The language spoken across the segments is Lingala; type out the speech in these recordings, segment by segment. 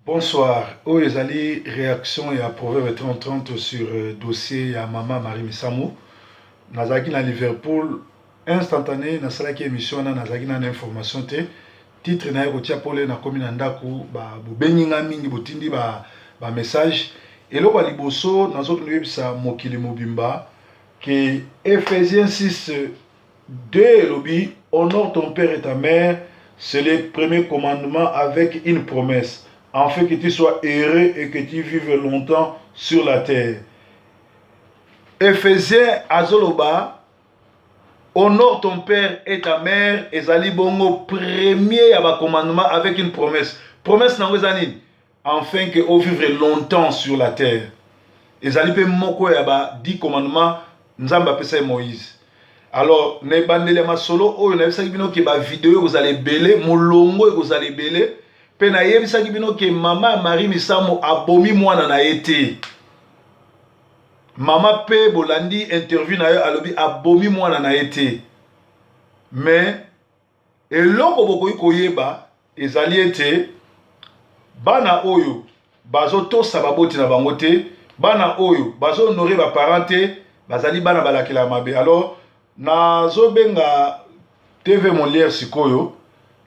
Bonsoir. Oh, les alliés, réaction et à Proverbe 30 sur dossier à Maman Marie Missamou. Nazaki na Liverpool, instantané, na salaki émission na nazaki na information te. Titre na yoko tia pole na komi na ndaku, ba beninga mingi botindi ba message. Et là, liboso, nazo sa mokili mobimba, que Ephésiens 6, 2 lobby, honore ton père et ta mère, c'est le premier commandement avec une promesse, afin que tu sois heureux et que tu vives longtemps sur la terre. Ephésiens azoloba, honore ton père et ta mère, et zali bongo premier à commandement avec une promesse. Promesse n'a pas afin que vous vivre longtemps sur la terre. Et zali pe moko ya ba 10 commandements nzamba pesa Moïse. Alors, ne bandele masolo oyo na bisaki bino ke ba vidéo vous allez belé molongo vous allez belé pe na yebisaki bino ke mama Marie Misamo abomi mwana na été. Mama pe bolandi interview na yo alobi abomi mwana na été. Mais eloko bokoyi koyeba ezali ete bana oyo bazo tosa baboti na bango te, bana oyo bazo honorer ba parents te, bazali bana balakela mabe. Alors nazo benga TV Molière sikoyo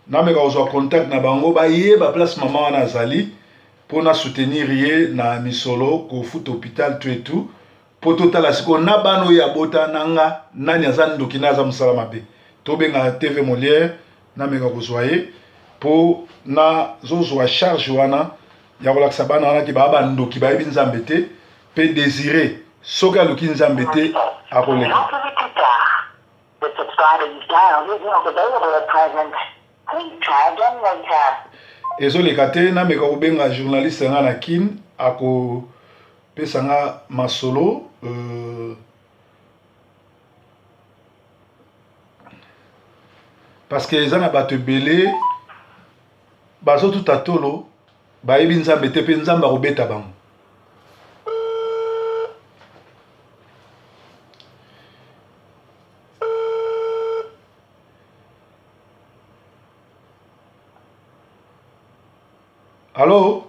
na meka ozwa contact na bango ba yeba place mama wana azali pona soutenir ye na misolo ko foot hôpital tout et tout poto tala siko na bano ya bota nanga nani azan ndoki na za musala mabe to benga TV Molière na meka kozwa ye po na zozwa charge wana ya kolakisa bana wana ki baba ndoki ba yebi nzambe te pe désirer soki aluki nzambe te akoleka. Ezoleka te na meka kobenga journaliste nga na kin ako pesa nga masolo parce que eza na bato ebele bazo tuta tolo bayebi nzambe te pe nzambe akobeta bango. Allô?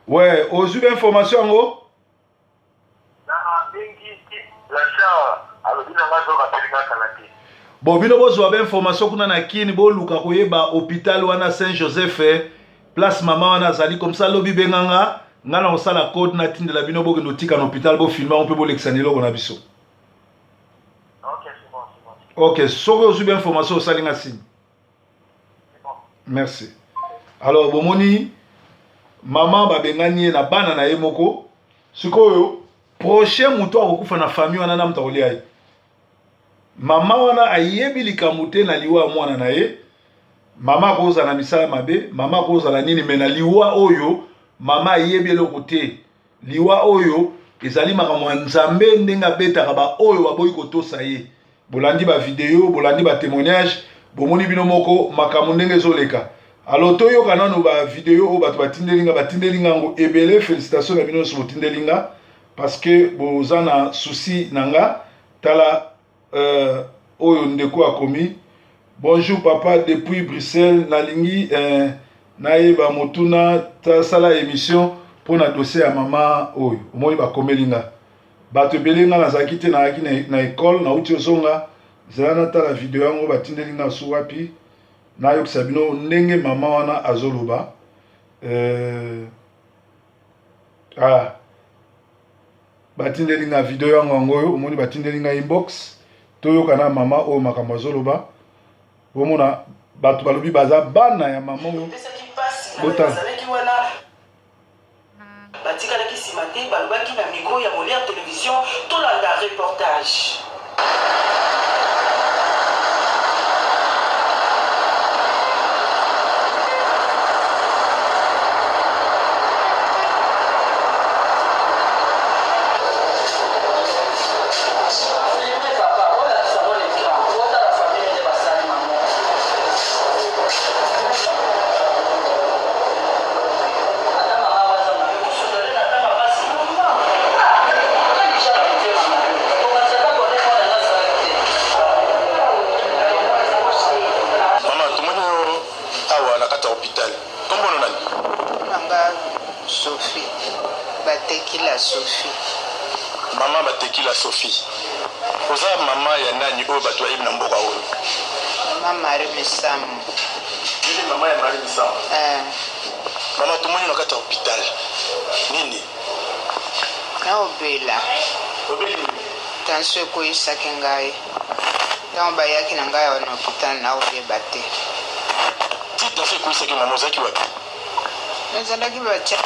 Ouais, aux eu information en haut? Bon, bino bozwa ba information kuna na kini bo luka koyeba hôpital wana Saint-Joseph place mama wana zali comme ça lobi benganga ngana osala code na tindela bino bo kendo tika na hôpital bo filma on peut bo lexanelo ko na biso. OK, c'est bon. OK, soko ozu ba information osali nga signe. C'est bon. Merci. Alors bomoni maman babengani na bana na ye moko sikoyo prochain muto akokufa na famille wana na mtaolia ye. Mama wana ayebi likambo te na liwa mwana na ye. Mama koza na misala mabe, mama koza na nini mena liwa oyo mama ayebi eloko te. Liwa oyo ezali makambo nzambe ndenga betaka ba oyo baboyi kotosa ye. Bolandi ba vidéo, bolandi ba témoignage, bomoni bino moko makambo ndenge ezoleka. Alors toyoka nano ba vidéo o bato batindelinga ngo ebele félicitations na bino so botindelinga parce que bozana souci nanga tala oyo ndeko akomi. Bonjour papa depuis Bruxelles nalingi naeba motuna ta sala émission pour na dossier ya mama oyo omoni bakomelinga bato belinga nazaki te na école na uti ozonga zana tala vidéo yango batindelinga so wapi na yokisa bino ndenge mama wana azoloba batindelinga vidéo yango oyo omoni batindelinga inbox toyoka na mama oyo makambo azoloba bomona bato balobi baza bana ya mama oyo botana batikalaki nsima te balobaki na micro ya Molière télévision tolanda reportage. Sophie. Bateki la Sophie. Maman bateki la Sophie. Oza maman ya nani oyo bato bayebi na mboka oyo? Maman Marie Misamu. Nini maman ya Marie Misamu? Maman tumoni na kati ya hôpital. Nini? Na obela. Obeli. Tension ekoyisaki ngai. Ntango bayaki na ngai awa na hôpital na oyeba te. Ti tension ekoyisaki mama ozalaki wapi? Nazalaki batya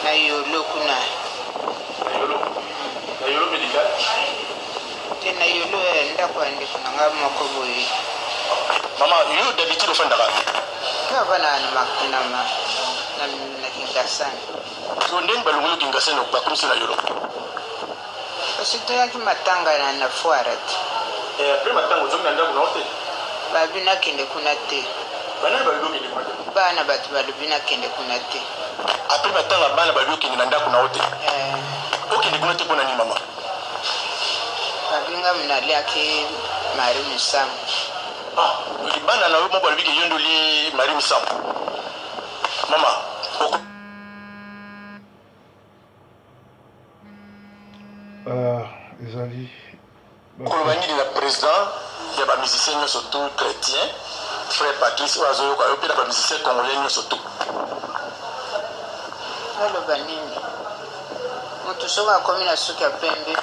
na yolo kuna. Na yolo médical? Te na yolo ndako ya ndeko na ngai moko boye. Mama, yo d'habitude ofandaka? Kava na Kingasani. So ndenge balongoli Kingasani bakomisi na yolo? Kasi toyaki matanga na foire te. Après matanga ozomi na ndako na ote? Babi nakende kuna te. Banani balobi okende kuna te? Bana bato balobi nakende kuna te. Après matanga bana balobi okende na ndako na ote? Okende kuna te mpona nini mama? Babinga munaliaki Marie Misamu. Bana na yo moko balobiki yondoli Marie Misamu. Mama, ezali koloba nini na président ya bamusicien nyonso tu chrétien frère Patrice oyo azoyoka yo mpe na bamusicien congolais nyonso tu? Aloba nini? Mutu soki akomi na suki ya pembe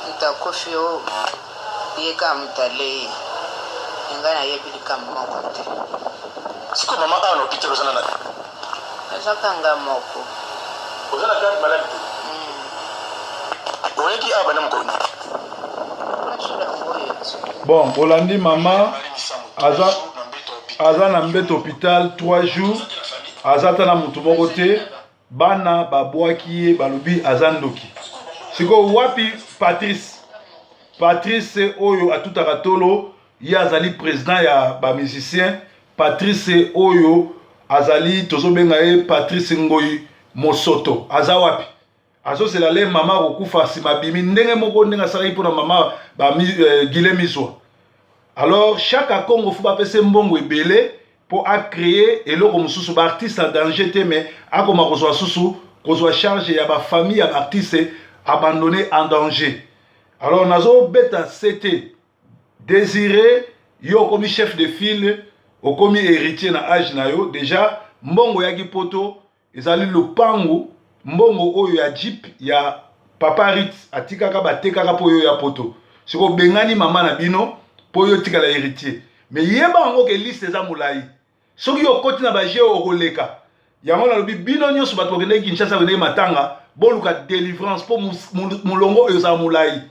mutu akofi o ye kaka mutu alei engai nayebi likambo moko te. Sikoyo mama awa na hôpital oza na nani? Nazaka nga moko. Oza na carte maladie te? Oyeki awa bana mokoni? Bon, bolandi mama aza na mbeto hôpital 3 jours. Aza ta na mutu moko te. Bana babwaki ye balobi aza ndoki. Siko wapi Patrice oyo atutaka tolo ye azali président ya ba musicien. Patrice oyo azali tozobenga ye Patrice Ngoyi Mosoto. Aza wapi? Azosela le mama kokufa sima bimi ndenge moko ndenge asali mpona mama Gile Miswa. Alors chaque Congo faut pas pese mbongo ebele pour a créer eloko mususu ba artiste en danger te mais akoma kozwa susu kozwa charge ya ba famille ya artiste abandonné en danger. Alors nazo beta c'était désiré yo comme chef de file au comme héritier na âge na yo déjà mbongo yaki poto ezali lupango mbongo oyo ya jeep ya papa Ritz atikaka batekaka po yo ya poto siko bengani mama na bino po yo tikala héritier mais yeba ngo ke liste za mulai soki yo koti na ba jeo okoleka yango na lobi bino nyonso bato bakende Kinshasa bakende matanga boluka délivrance po mulongo oyo za mulai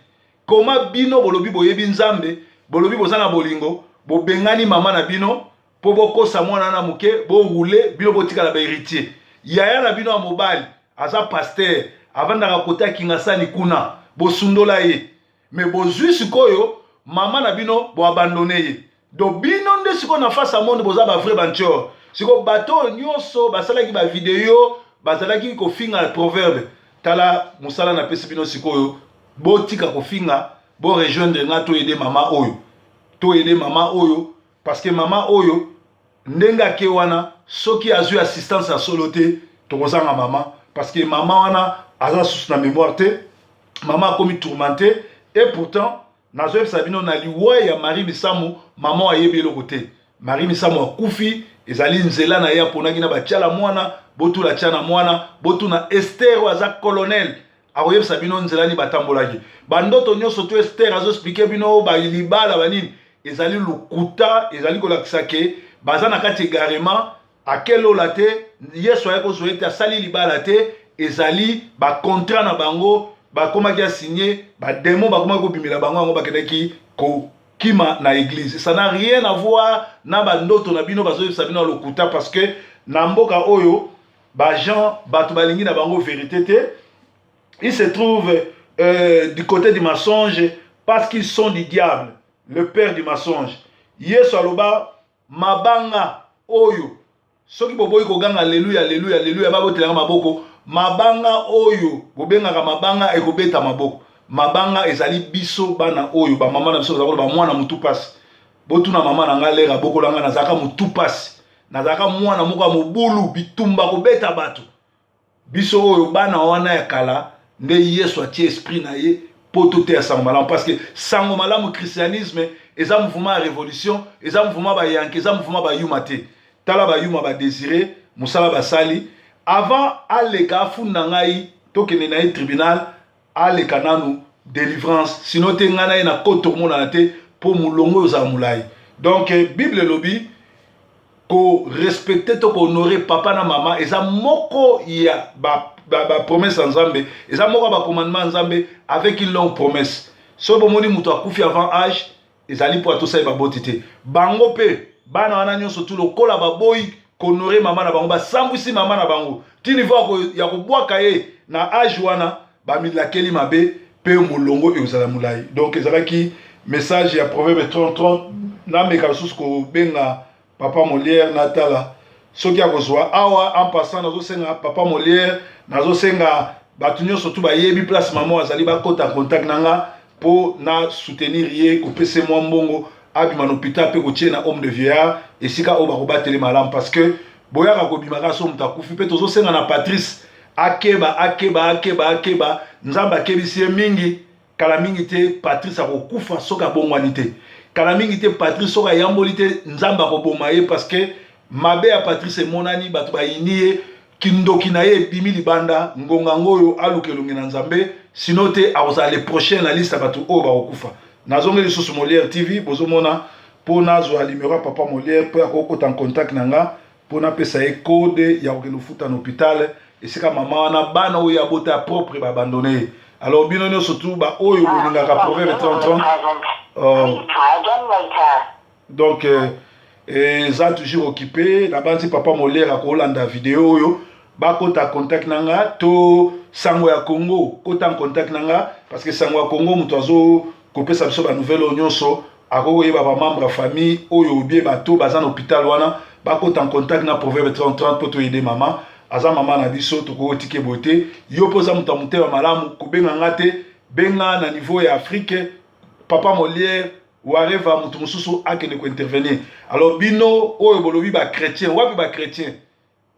koma bino bolobi boyebi nzambe bolobi bozana bolingo bobengani mama na bino po bokosa mwana na muke bo roule bino botikala ba héritier yaya na bino ya mobali aza pasteur avandaka kota Kingasani kuna bosundola ye mais bozwi sikoyo mama na bino bo abandonné ye do bino nde sikoyo na face à monde boza ba vrai banchor sikoyo bato nyonso basalaki ba video bazalaki kofinga proverbe tala musala na pesi bino sikoyo botika kofinga bo rejoindre nga to aider mama oyo parce que mama oyo ndenga ke wana soki azui assistance à solo te tokozanga mama parce que mama wana aza sous na mémoire te mama akomi tourmenté et pourtant nazo sabino na liwa ya Marie Misamu mama ayebi eloko te Marie Misamu akufi ezali nzela na ya ponaki na batiala mwana botula tiana mwana botuna Esther aza colonel akoyeb sabino nzela ni batambolaki bandoto nyonso to Esther azo expliquer bino ba libala banini ezali lukuta ezali kolakisa ke baza na kati égarement akelo la te yeso ayeko zoete asali libala te ezali ba contrat na bango ba komaki a signé ba démon ba komaki kobimela bango yango bakendaki ko kima na église ça n'a rien à voir na ba ndoto na bino bazo sabino lokuta parce que na mboka oyo ba gens bato balingi na bango vérité te il se trouve du côté du mensonge parce qu'ils sont du diable le père du mensonge yeso aloba mabanga oyo soki boboyi koganga alléluia alléluia alléluia babotelanga maboko mabanga oyo bobengaka mabanga ekobeta maboko mabanga ezali biso bana oyo ba mama na biso bazakolo ba mwana mutu pasi botuna mama na nga lera bokolanga nazaka mutu pasi nazalaka mwana moko ya mobulu bitumba kobeta bato biso oyo bana wana ya kala nde Yesu atie esprit na ye po toteya sango malamu parce que sango malamu christianisme eza mouvement ya révolution eza mouvement bayanke eza mouvement bayuma te tala bayuma badésiré mosala basali avant aleka afunda ngai tokende na ye tribunal aleka nanu délivrance sinon te ngai na ye na koto komonana te mpo molongo oyo ozala molai donc bible elobi ko respecter to ko honorer papa na mama eza moko ya ba promesse en Nzambe eza moko ba commandement en Nzambe avec une longue promesse so bomoni muto akufi avant âge ezali po to sai ba botité bango pe bana wana nyonso tout lokola ba boy ko honorer mama na bango ba sambwisi mama na bango ti niveau ko ya ko bwaka ye na âge wana ba milakeli mabe pe molongo ezala mulai donc ezalaki message ya proverbe 30 na meka susu ko benga papa Molière natala soki akozwa awa en passant nazo senga papa Molière nazo senga batu nyonso tu bayebi place maman azali bakota contact nanga po na soutenir ye ko pese mwa mbongo abima na hôpital pe ko tie na homme de vieillard esika o bakobateli malamu parce que boyaka ko bimaka so mutakufi pe tozo senga na Patrice akeba nzamba akebisi mingi kala mingi te Patrice akokufa soka bongwani te kala mingi te Patrice soka yamboli te nzamba koboma ye parce que mabe ya Patrice monani bato bayiniye kindoki na ye bimi libanda ngonga ngoyo alukelongi na nzambe sino te akozala le prochain na liste bato oyo bakokufa nazongeli lisusu Molière TV bozomona mpo nazwa numéro ya papa Molière mpo akokota en contact na nga mpo napesa ye code ya kokende futa na hôpital esika mama wana bana oyo abota ya propre baabandone alors bino nyonso tu baoyo bolingaka proverbe 30 donc eza toujours occupé na banzi papa Molière akolanda vidéo oyo bakota contact nanga to sango ya Congo kota en contact nanga parce que sango ya Congo muto azo kopesa biso ba nouvelle nyonso akoyeba ba membre famille oyo bien bato baza na hôpital wana bakota en contact na proverbe 30 po to aider mama aza mama na biso toko tike bote yo poza muta muteba malamu kubenga ngate benga na niveau ya Afrique papa Molière wareva mutu mususu akende ko intervenir alors bino oyo bolobi ba chrétien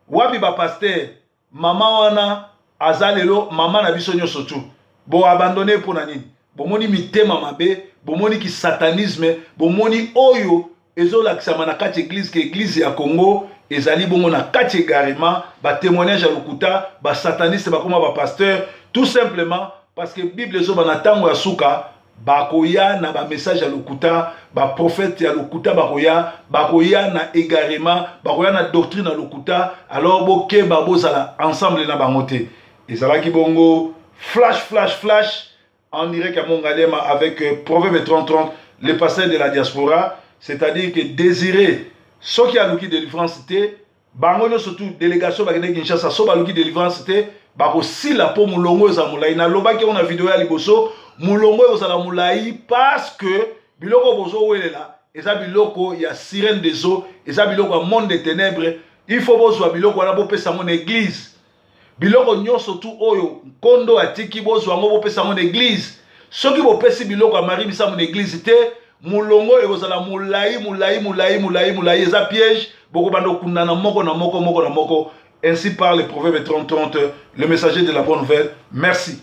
wapi ba pasteur mama wana azalelo mama na biso nyonso tu bo abandonner pour nani bomoni mitema mabe bomoni ki satanisme bomoni oyo ezolakisama na kati église ke église ya Congo ezali bongo na kati également ba témoignage ya lokuta ba sataniste bakoma ba pasteur tout simplement parce que bible ezoba na tango ya suka bakoya na ba message ya lokuta ba prophète ya lokuta bakoya na également bakoya na doctrine ya lokuta alors boke babozala ensemble na bangote ezalaki bongo flash en direct à Mongalema avec Proverbe 30 le pasteur de la diaspora c'est-à-dire que désiré ce qui a l'ouki délivrance c'était bangono surtout délégation bakende Kinshasa so baluki délivrance c'était bako sila po mulongo za mulai na lobaki on a vidéo ya liboso mulongo za la mulai parce que biloko bozo welela eza biloko ya sirène des eaux eza biloko ya monde des ténèbres il faut bozwa biloko wana bopesa mon église biloko nyonso tu oyo kondo atiki bozwa ngo bopesa mon église soki bopesi biloko ya Marie bisa mon église te mulongo ekozala mulai eza piège boko bando kundana moko na moko ainsi parle le proverbe 30 le messager de la bonne nouvelle merci.